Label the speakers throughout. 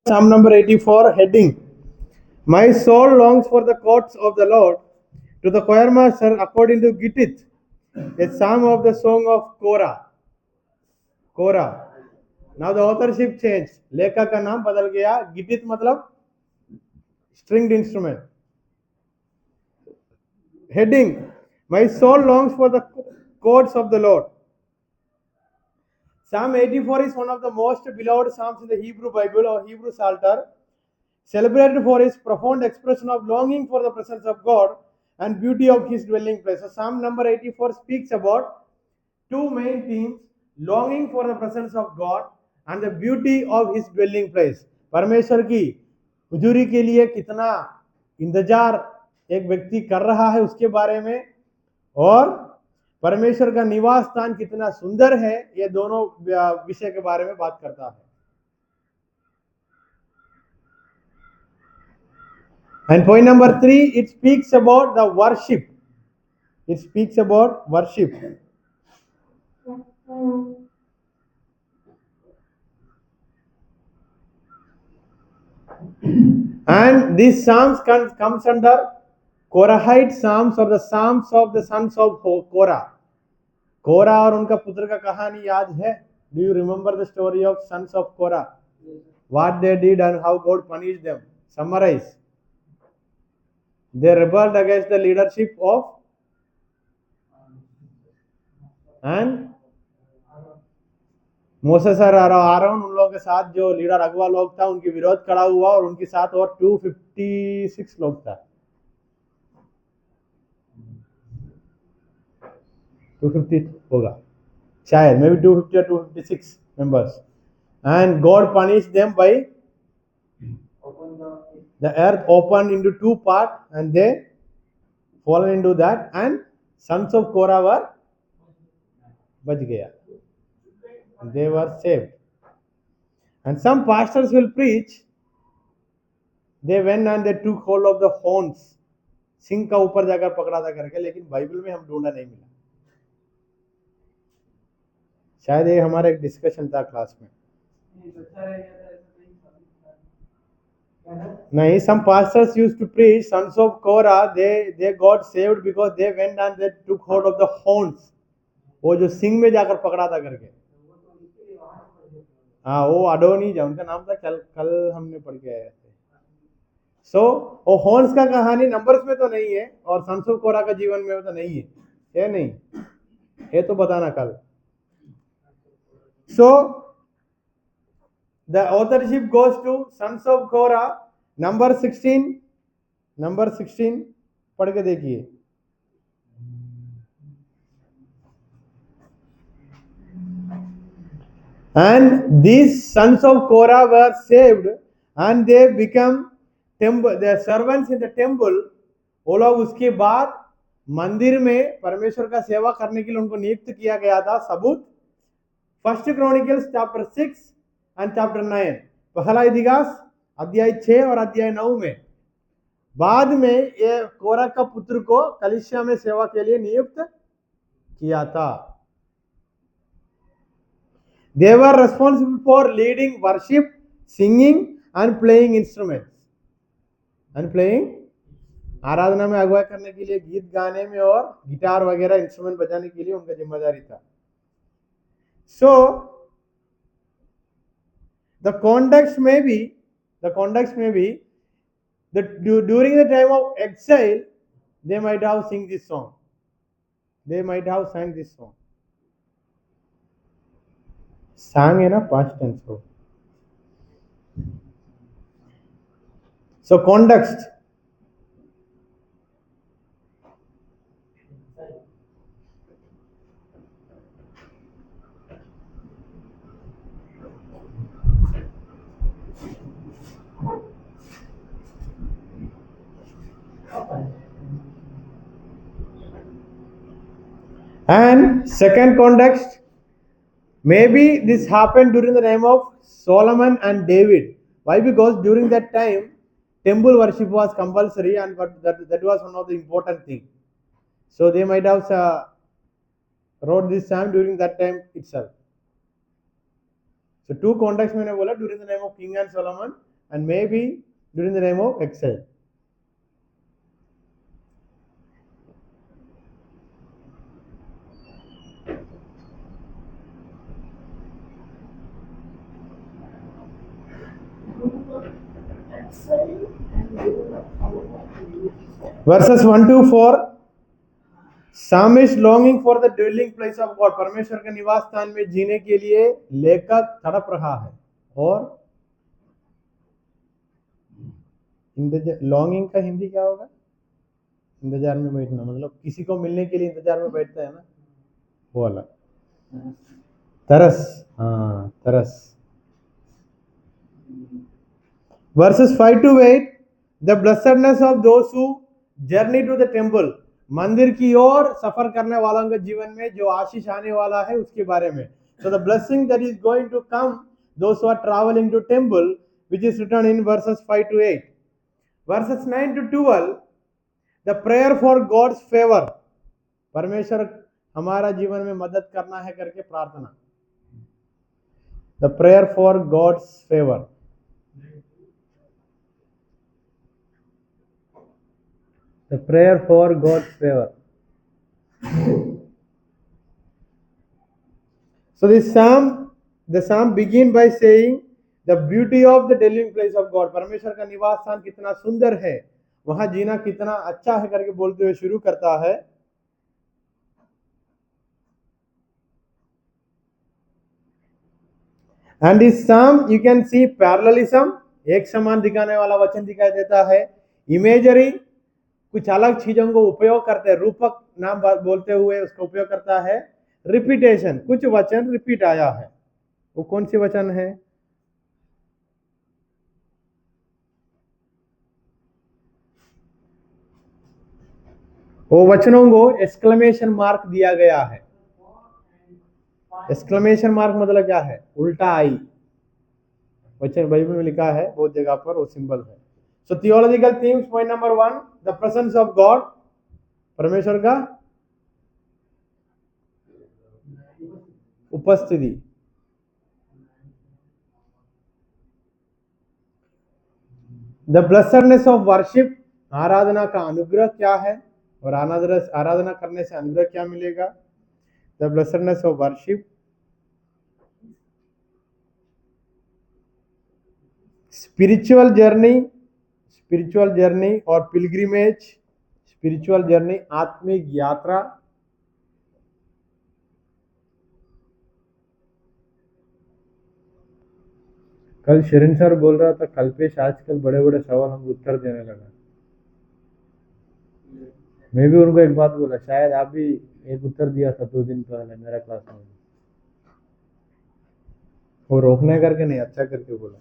Speaker 1: Psalm number 84, heading: My soul longs for the courts of the Lord. To the choir master, according to Gittith, a psalm of the song of Korah. Korah. Now the authorship changed. लेखक का नाम बदल गया. Gittith मतलब stringed instrument. Heading: My soul longs for the courts of the Lord. Psalm 84 is one of the most beloved psalms in the Hebrew Bible or Hebrew Psalter, celebrated for its profound expression of longing for the presence of God and beauty of His dwelling place. So Psalm number 84 speaks about two main themes: longing for the presence of God and the beauty of His dwelling place. परमेश्वर की हुजूरी के लिए कितना इंतजार एक व्यक्ति कर रहा है उसके बारे में, और परमेश्वर का निवास स्थान कितना सुंदर है, ये दोनों विषय के बारे में बात करता है. And point number 3, it speaks about the worship. It speaks about worship. And these psalms comes under Korahite psalms or the psalms of the sons of Korah. Korah और उनका पुत्र का कहानी याद है? Do you remember the story of sons of Korah? What they did and how God punished them? Summarize. They rebelled against the leadership of and Moses और आरोन, उन लोगों के साथ जो लीडर अगवा लोग था उनके विरोध खड़ा हुआ, और उनके साथ और 256 लोग था. 250 होगा शायद, may be 250 or 256 members. And God punished them by the earth opened into two parts and they fallen into that, and sons of Korah were बच गया. They were saved. And some pastors will preach, they went and they took hold of the horns, Singh का ऊपर जाकर पकड़ा था करके, लेकिन Bible में हम ढूंढा नहीं मिला. शायद ये हमारा एक डिस्कशन था क्लास में. नहीं, some pastors used to preach sons of Korah they got saved because they went and they took hold of the horns, वो जो सिंह में जाकर पकड़ा था करके. हाँ, वो अडोनी उनका नाम था, कल हमने पढ़ के आए थे. सो वो हॉर्न्स का कहानी नंबर्स में तो नहीं है और सन्स ऑफ कोरा का जीवन में तो नहीं है नहीं है, तो बताना कल. So the authorship goes to sons of Korah. Number 16 पढ़ के देखिए. And these sons of Korah were saved and they become the servants in the temple. वो लोग उसके बाद मंदिर में परमेश्वर का सेवा करने के लिए उनको नियुक्त किया गया था. सबूत first chronicles chapter 6 and chapter 9, पहला इतिहास अध्याय 6 और अध्याय 9 में. बाद में ये कोरा का पुत्र को कलीसिया में सेवा के लिए नियुक्त किया था. They were responsible for leading worship, singing and playing instruments. And playing, आराधना में अगुवाई करने के लिए, गीत गाने में और गिटार वगैरह इंस्ट्रूमेंट बजाने के लिए उनका जिम्मेदारी था. So the context may be that during the time of exile they might have sang this song. Sang है ना, past tense हो. So context. And second context, maybe this happened during the time of Solomon and David. Why? Because during that time temple worship was compulsory, and that was one of the important things. So they might have wrote this psalm during that time itself. So two contexts मैंने बोला, during the time of King and Solomon and maybe during the time of exile. Verses 1 to 4, psalmist longing for the dwelling place of God. परमेश्वर के निवास स्थान में जीने के लिए लेखक तड़प रहा है. और लॉन्गिंग का हिंदी क्या होगा? इंतजार में बैठना, मतलब किसी को मिलने के लिए इंतजार में बैठता है ना, वो वाला. तरस, हाँ तरस. Verses 5 to 8, the blessedness of those who journey to the temple. मंदिर की ओर सफर करने वालों के जीवन में जो आशीष आने वाला है उसके बारे में. So the blessing that is going to come, those who are traveling to temple, which is written in verses 5 to 8. Verses 9 to 12, the prayer for God's favor. परमेश्वर हमारा जीवन में मदद करना है करके प्रार्थना. The prayer for God's favor. The prayer for God's favor. So the psalm begin by saying the beauty of the dwelling place of God. परमेश्वर का निवास स्थान कितना सुंदर है, वहां जीना कितना अच्छा है करके बोलते हुए शुरू करता है. And this psalm you can see parallelism, एक समान दिखाने वाला वचन दिखाई देता है. इमेजरी, कुछ अलग चीजों को उपयोग करते हैं, रूपक नाम बोलते हुए उसका उपयोग करता है. रिपीटेशन, कुछ वचन रिपीट आया है. वो कौन सी वचन है? वो वचनों को एक्सक्लेमेशन मार्क दिया गया है. एक्सक्लेमेशन मार्क मतलब क्या है? उल्टा आई. वचन बाइबल में लिखा है बहुत जगह पर, वो सिंबल है. So theological themes, point number 1, the presence of God. परमेश्वर का उपस्थिति. द ब्लेसडनेस ऑफ वर्शिप, आराधना का अनुग्रह क्या है और आराधना करने से अनुग्रह क्या मिलेगा? The blessedness of worship. Spiritual journey और पिलग्रिमेज. स्पिरिचुअल जर्नी, आत्मिक यात्रा. कल शरण सर बोल रहा था, कल्पेश आजकल बड़े बड़े सवाल हमको उत्तर देने लगा. मैं भी उनको एक बात बोला, शायद आप भी एक उत्तर दिया था 2 दिन पहले मेरा क्लास में. वो रोकने करके नहीं, अच्छा करके बोला.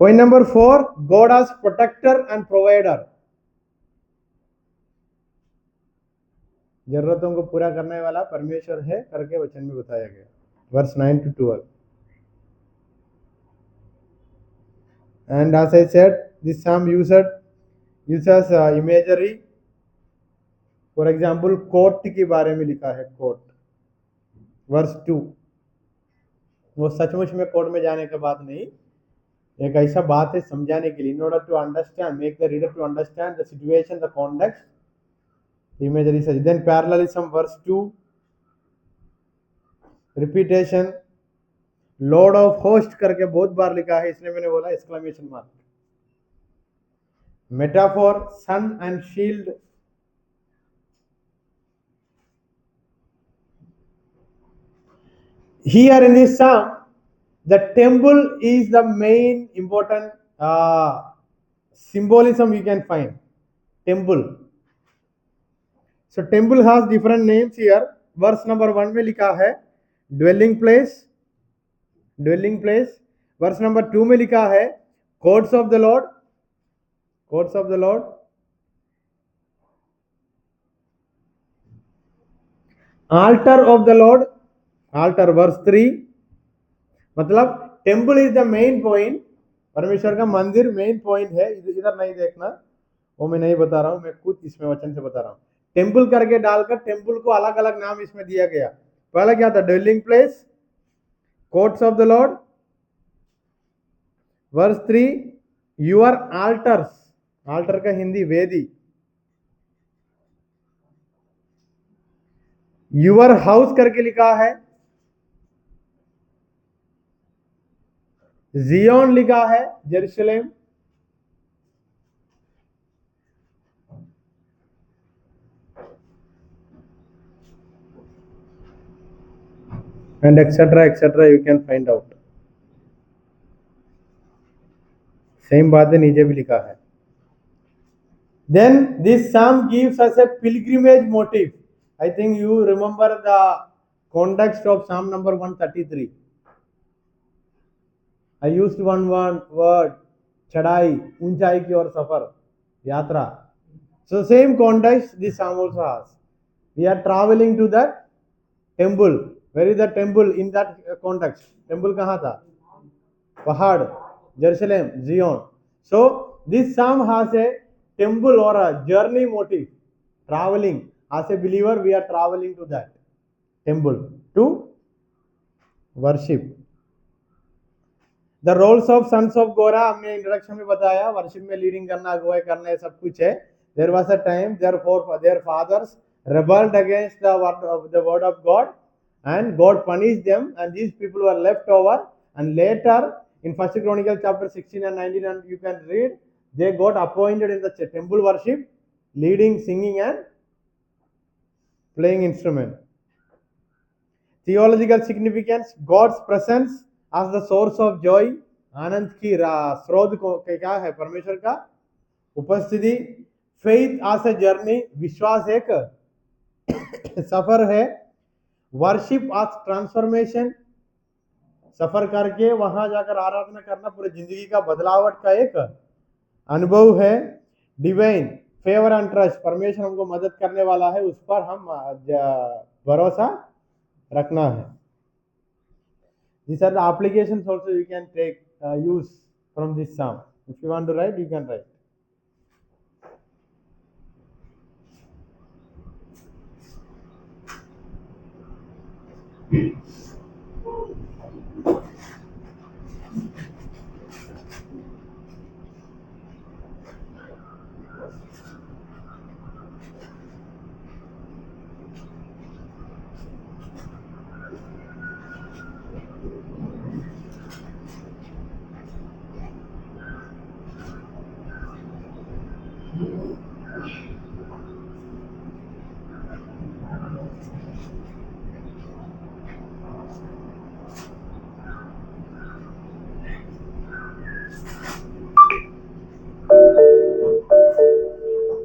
Speaker 1: Point number 4, God as protector and provider. जरूरतों को पूरा करने वाला परमेश्वर है करके वचन में बताया गया. Verse 9 to 12. And as I said, this psalm uses imagery. For example, court के बारे में लिखा है, कोर्ट. वर्स 2, वो सचमुच में कोर्ट में जाने के बाद नहीं, एक ऐसा बात है समझाने के लिए. In order to understand, make the reader to understand the situation, the context, the imagery is such. Then parallelism, verse 2. Repetition, Lord of host करके बहुत बार लिखा है, इसलिए मैंने बोला exclamation mark. Metaphor, sun and shield. Here in this psalm, the temple is the main important symbolism you can find. Temple. So temple has different names here. Verse number 1 में लिखा है dwelling place. वर्स नंबर 2 में लिखा है courts of the Lord. Altar of the Lord. Altar, verse 3. मतलब temple is the main point. परमेश्वर का मंदिर मेन पॉइंट है. इधर नहीं देखना, वो मैं नहीं बता रहा हूं, मैं खुद इसमें वचन से बता रहा हूं. टेम्पल करके डालकर टेम्पल को अलग अलग नाम इसमें दिया गया. पहला क्या था? Dwelling place, courts of the Lord, verse 3, your altars, altar का हिंदी वेदी, योर हाउस करके लिखा है, जियोन लिखा है, Jerusalem, and etc you can find out. Same बात है नीचे भी लिखा है. Then this psalm gives us a pilgrimage motive. I think you remember the context of Psalm number 133. I used one word, चढ़ाई, ऊंचाई की ओर सफर, यात्रा. So same context this psalm also has. We are traveling to that temple. Where is the temple in that context? Temple कहाँ था? पहाड़, Jerusalem, Zion. So this psalm has a temple or a journey motive. Traveling. As a believer, we are traveling to that temple to worship. The roles of sons of Korah हमने introduction में बताया, worship में leading करना, अगुवाई करना, ये सब कुछ है. There was a time their fathers rebelled against the word of God, and God punished them, and these people were left over. And later in First Chronicles chapter 16 and 19, and you can read, they got appointed in the temple worship, leading, singing and playing instrument. Theological significance, God's presence as the source of joy. आनंद की स्रोत को क्या है? परमेश्वर का उपस्थिति. Faith as a journey, विश्वास एक सफर है. वर्शिप as ट्रांसफॉर्मेशन, सफर करके वहां जाकर आराधना करना पूरी जिंदगी का बदलावट का एक अनुभव है. डिवाइन फेवर एंड ट्रस्ट, परमेश्वर हमको मदद करने वाला है, उस पर हम भरोसा रखना है. These are the applications also you can take use from this psalm. If you want to write, you can write.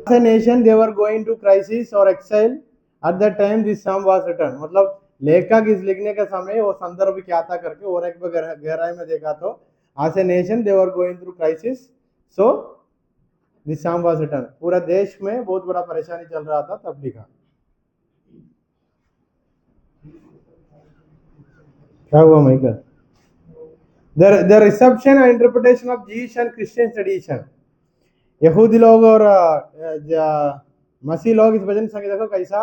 Speaker 1: As a nation they were going to crisis or exile. At that time this psalm was written. मतलब लेखक इस लिखने के समय वो संदर्भ क्या था करके और एक बार गहराई में देखा तो as a nation they were going through crisis, so this psalm was written. पूरा देश में बहुत बड़ा परेशानी चल रहा था तब लिखा. क्या हुआ Michael? The reception and interpretation of Jewish and Christian tradition. यहूदी लोग और मसीह लोग इस भजन संगीत को कैसा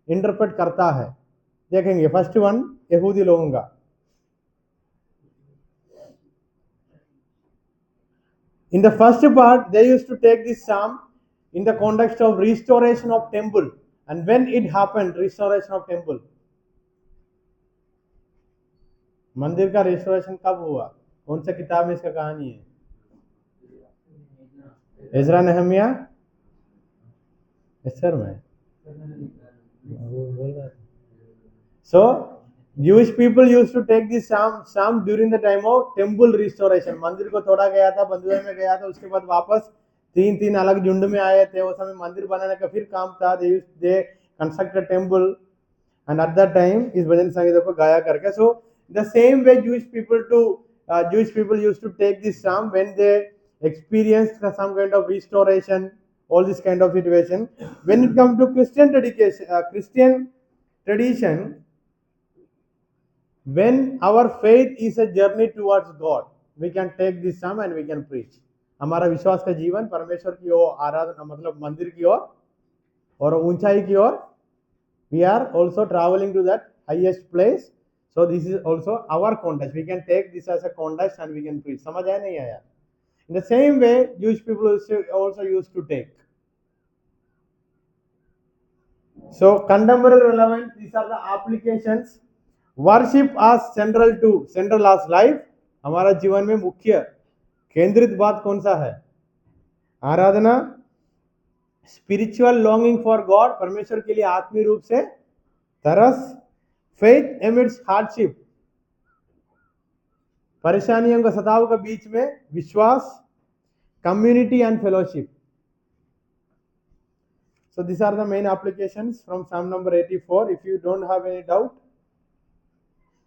Speaker 1: इंटरप्रेट करता है देखेंगे. फर्स्ट वन यहूदी लोगों का. In the first part they used to take this psalm in the context of restoration of temple, and when it happened, restoration of temple, मंदिर का रिस्टोरेशन कब हुआ, कौन सा किताब में इसका कहानी है? एजरा नेहमिया, सर में. So Jewish people used to take this psalm during the time of temple restoration. मंदिर को तोड़ा गया था, बंधुए में गया था, उसके बाद वापस तीन अलग झुंड में आए थे. वो समय मंदिर बनाने का फिर काम था. they constructed temple, and at that time इस भजन संगीत को गाया करके. So the same way Jewish people used to take this psalm when they experienced some kind of restoration, all this kind of situation. When it comes to Christian tradition, when our faith is a journey towards God, we can take this psalm and we can preach. हमारा विश्वास का जीवन परमेश्वर की ओर, आराधना मतलब मंदिर की ओर और ऊंचाई की ओर, we are also traveling to that highest place. So this is also our context. We can take this as a context and we can preach. समझ आया नहीं आया? In the same way, Jewish people also used to take. So contemporary relevance, these are the applications. Worship as central as life. हमारा जीवन में मुख्य केंद्रित बात कौन सा है? आराधना. स्पिरिचुअल लॉन्गिंग फॉर गॉड, परमेश्वर के लिए आत्मीय रूप से तरस. फेथ एमिड्स हार्डशिप, परेशानियों का सताव के बीच में विश्वास. Community and fellowship. So these are the main applications from Psalm number 84. If you don't have any doubt,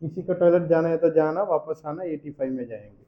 Speaker 1: किसी को टॉयलेट जाना है तो जाना, वापस आना, 85 में जाएंगे.